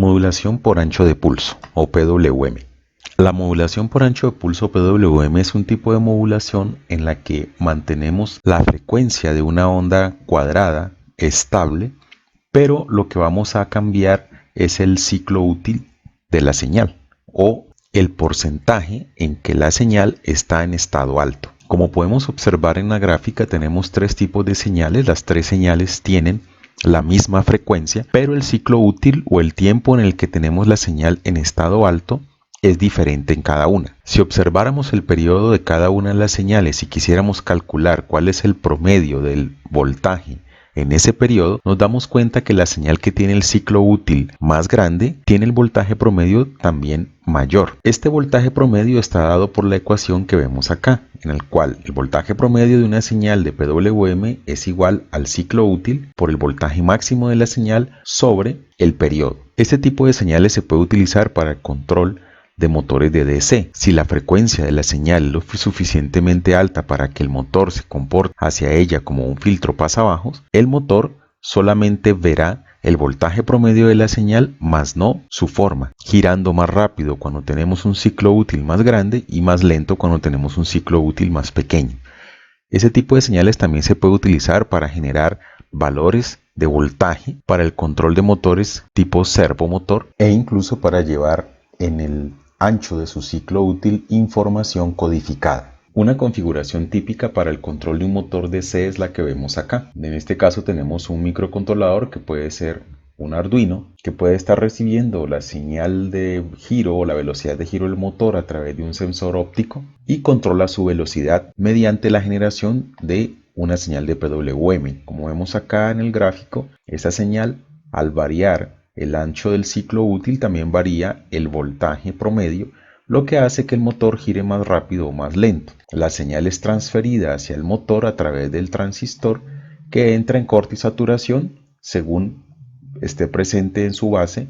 Modulación por ancho de pulso o PWM. La modulación por ancho de pulso PWM es un tipo de modulación en la que mantenemos la frecuencia de una onda cuadrada estable, pero lo que vamos a cambiar es el ciclo útil de la señal o el porcentaje en que la señal está en estado alto. Como podemos observar en la gráfica, tenemos tres tipos de señales. Las tres señales tienen la misma frecuencia, pero el ciclo útil o el tiempo en el que tenemos la señal en estado alto es diferente en cada una. Si observáramos el periodo de cada una de las señales y quisiéramos calcular cuál es el promedio del voltaje en ese periodo, nos damos cuenta que la señal que tiene el ciclo útil más grande tiene el voltaje promedio también mayor. Este voltaje promedio está dado por la ecuación que vemos acá, en el cual el voltaje promedio de una señal de PWM es igual al ciclo útil por el voltaje máximo de la señal sobre el periodo. Este tipo de señales se puede utilizar para el control de motores de DC. Si la frecuencia de la señal es lo suficientemente alta para que el motor se comporte hacia ella como un filtro pasabajos, el motor solamente verá el voltaje promedio de la señal más no su forma, girando más rápido cuando tenemos un ciclo útil más grande y más lento cuando tenemos un ciclo útil más pequeño. Ese tipo de señales también se puede utilizar para generar valores de voltaje para el control de motores tipo servomotor e incluso para llevar en el ancho de su ciclo útil información codificada. Una configuración típica para el control de un motor DC es la que vemos acá. En este caso tenemos un microcontrolador que puede ser un Arduino, que puede estar recibiendo la señal de giro o la velocidad de giro del motor a través de un sensor óptico y controla su velocidad mediante la generación de una señal de PWM. Como vemos acá en el gráfico, esa señal, al variar el ancho del ciclo útil, también varía el voltaje promedio, lo que hace que el motor gire más rápido o más lento. La señal es transferida hacia el motor a través del transistor que entra en corte y saturación según esté presente en su base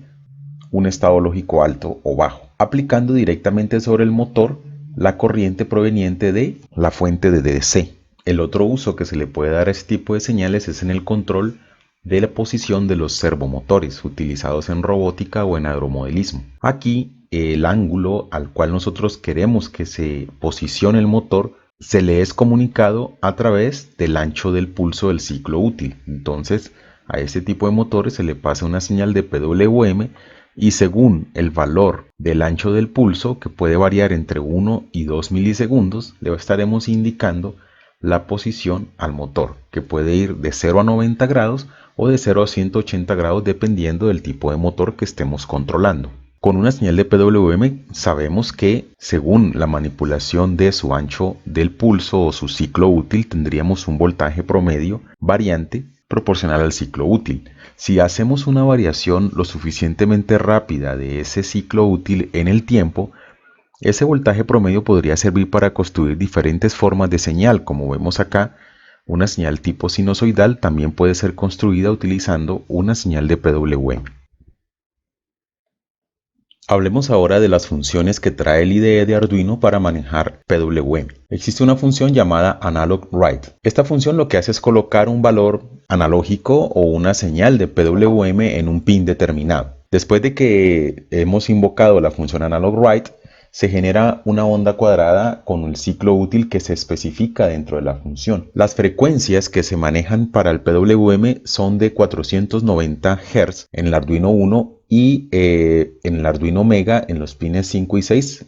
un estado lógico alto o bajo, aplicando directamente sobre el motor la corriente proveniente de la fuente de DC. El otro uso que se le puede dar a este tipo de señales es en el control de la posición de los servomotores utilizados en robótica o en aeromodelismo. Aquí el ángulo al cual nosotros queremos que se posicione el motor se le es comunicado a través del ancho del pulso del ciclo útil. Entonces a este tipo de motores se le pasa una señal de PWM y según el valor del ancho del pulso, que puede variar entre 1 y 2 milisegundos, le estaremos indicando la posición al motor, que puede ir de 0 a 90 grados o de 0 a 180 grados dependiendo del tipo de motor que estemos controlando. Con una señal de PWM sabemos que según la manipulación de su ancho del pulso o su ciclo útil tendríamos un voltaje promedio variante proporcional al ciclo útil. Si hacemos una variación lo suficientemente rápida de ese ciclo útil en el tiempo, ese voltaje promedio podría servir para construir diferentes formas de señal. Como vemos acá, una señal tipo sinusoidal también puede ser construida utilizando una señal de PWM. Hablemos ahora de las funciones que trae el IDE de Arduino para manejar PWM. Existe una función llamada Analog Write. Esta función lo que hace es colocar un valor analógico o una señal de PWM en un pin determinado. Después de que hemos invocado la función Analog Write, se genera una onda cuadrada con el ciclo útil que se especifica dentro de la función. Las frecuencias que se manejan para el PWM son de 490 Hz en el Arduino 1 y en el Arduino Mega en los pines 5 y 6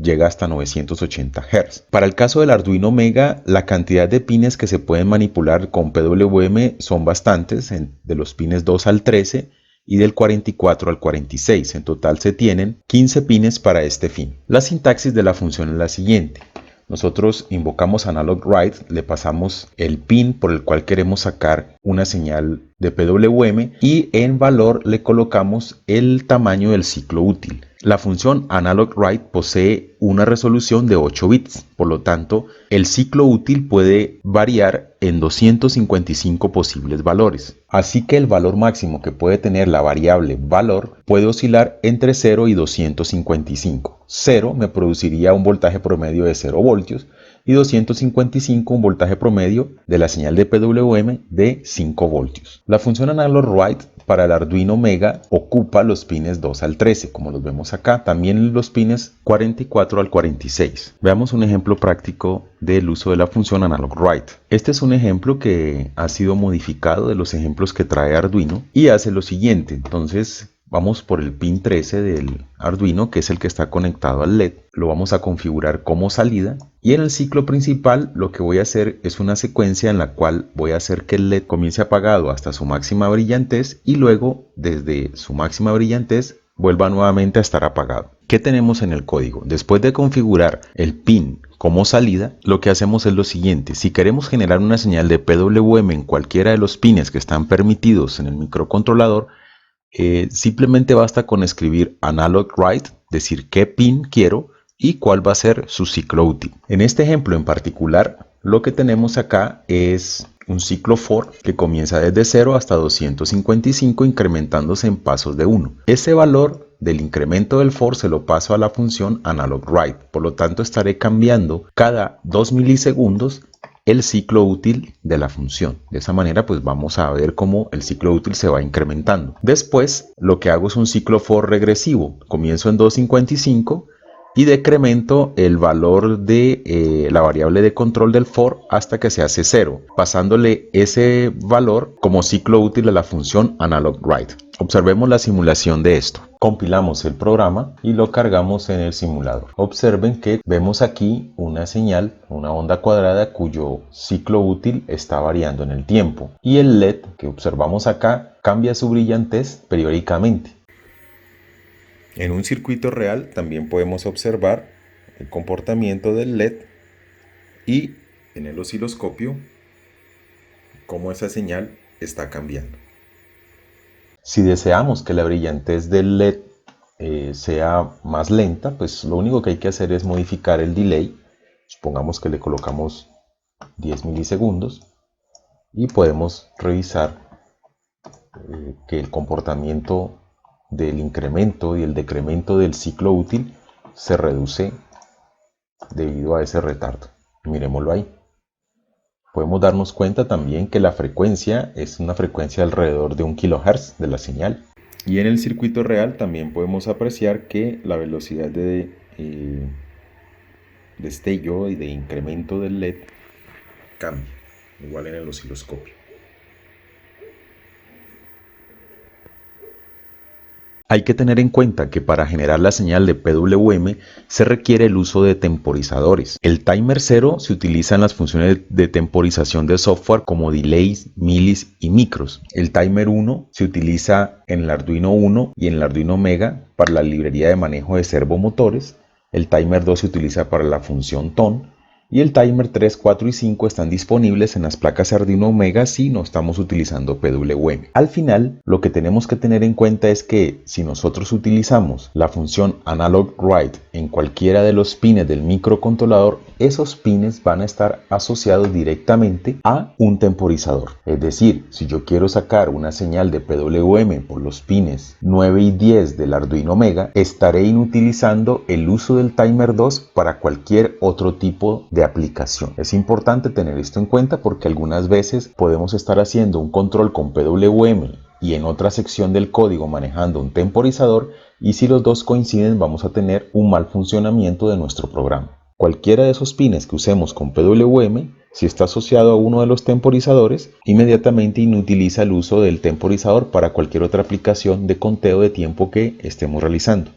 llega hasta 980 Hz. Para el caso del Arduino Mega, la cantidad de pines que se pueden manipular con PWM son bastantes, de los pines 2 al 13 y del 44 al 46. En total se tienen 15 pines para este fin. La sintaxis de la función es la siguiente. Nosotros invocamos Analog Write, le pasamos el pin por el cual queremos sacar una señal de PWM y en valor le colocamos el tamaño del ciclo útil. La función Analog Write posee una resolución de 8 bits, por lo tanto el ciclo útil puede variar en 255 posibles valores. Así que el valor máximo que puede tener la variable valor puede oscilar entre 0 y 255. 0 me produciría un voltaje promedio de 0 voltios y 255 un voltaje promedio de la señal de PWM de 5 voltios. La función analog write para el Arduino Mega ocupa los pines 2 al 13, como los vemos acá, también los pines 44 al 46. Veamos un ejemplo práctico del uso de la función analog write. Este es un ejemplo que ha sido modificado de los ejemplos que trae Arduino y hace lo siguiente. Entonces vamos por el pin 13 del Arduino, que es el que está conectado al LED. Lo vamos a configurar como salida. Y en el ciclo principal lo que voy a hacer es una secuencia en la cual voy a hacer que el LED comience apagado hasta su máxima brillantez y luego desde su máxima brillantez vuelva nuevamente a estar apagado. ¿Qué tenemos en el código? Después de configurar el pin como salida, lo que hacemos es lo siguiente. Si queremos generar una señal de PWM en cualquiera de los pines que están permitidos en el microcontrolador, simplemente basta con escribir analog write, decir qué pin quiero y cuál va a ser su ciclo útil. En este ejemplo en particular, lo que tenemos acá es un ciclo for que comienza desde 0 hasta 255 incrementándose en pasos de 1. Ese valor del incremento del for se lo paso a la función analog write, por lo tanto estaré cambiando cada 2 milisegundos el ciclo útil de la función. De esa manera pues vamos a ver cómo el ciclo útil se va incrementando. Después lo que hago es un ciclo for regresivo. Comienzo en 255 y decremento el valor de la variable de control del for hasta que se hace 0, pasándole ese valor como ciclo útil a la función analog write. Observemos la simulación de esto. Compilamos el programa y lo cargamos en el simulador. Observen que vemos aquí una señal, una onda cuadrada cuyo ciclo útil está variando en el tiempo. Y el LED que observamos acá cambia su brillantez periódicamente. En un circuito real también podemos observar el comportamiento del LED y en el osciloscopio cómo esa señal está cambiando. Si deseamos que la brillantez del LED sea más lenta, pues lo único que hay que hacer es modificar el delay. Supongamos que le colocamos 10 milisegundos y podemos revisar que el comportamiento del incremento y el decremento del ciclo útil se reduce debido a ese retardo. Miremoslo ahí. Podemos darnos cuenta también que la frecuencia es una frecuencia alrededor de 1 kHz de la señal. Y en el circuito real también podemos apreciar que la velocidad de destello y de incremento del LED cambia, igual en el osciloscopio. Hay que tener en cuenta que para generar la señal de PWM se requiere el uso de temporizadores. El timer 0 se utiliza en las funciones de temporización de software como delays, milis y micros. El timer 1 se utiliza en el Arduino Uno y en el Arduino Mega para la librería de manejo de servomotores. El timer 2 se utiliza para la función TON. Y el timer 3, 4 y 5 están disponibles en las placas Arduino Mega si no estamos utilizando PWM. Al final, lo que tenemos que tener en cuenta es que si nosotros utilizamos la función analog write en cualquiera de los pines del microcontrolador, esos pines van a estar asociados directamente a un temporizador. Es decir, si yo quiero sacar una señal de PWM por los pines 9 y 10 del Arduino Mega, estaré inutilizando el uso del timer 2 para cualquier otro tipo de aplicación. Es importante tener esto en cuenta porque algunas veces podemos estar haciendo un control con PWM y en otra sección del código manejando un temporizador, y si los dos coinciden vamos a tener un mal funcionamiento de nuestro programa. Cualquiera de esos pines que usemos con PWM, si está asociado a uno de los temporizadores, inmediatamente inutiliza el uso del temporizador para cualquier otra aplicación de conteo de tiempo que estemos realizando.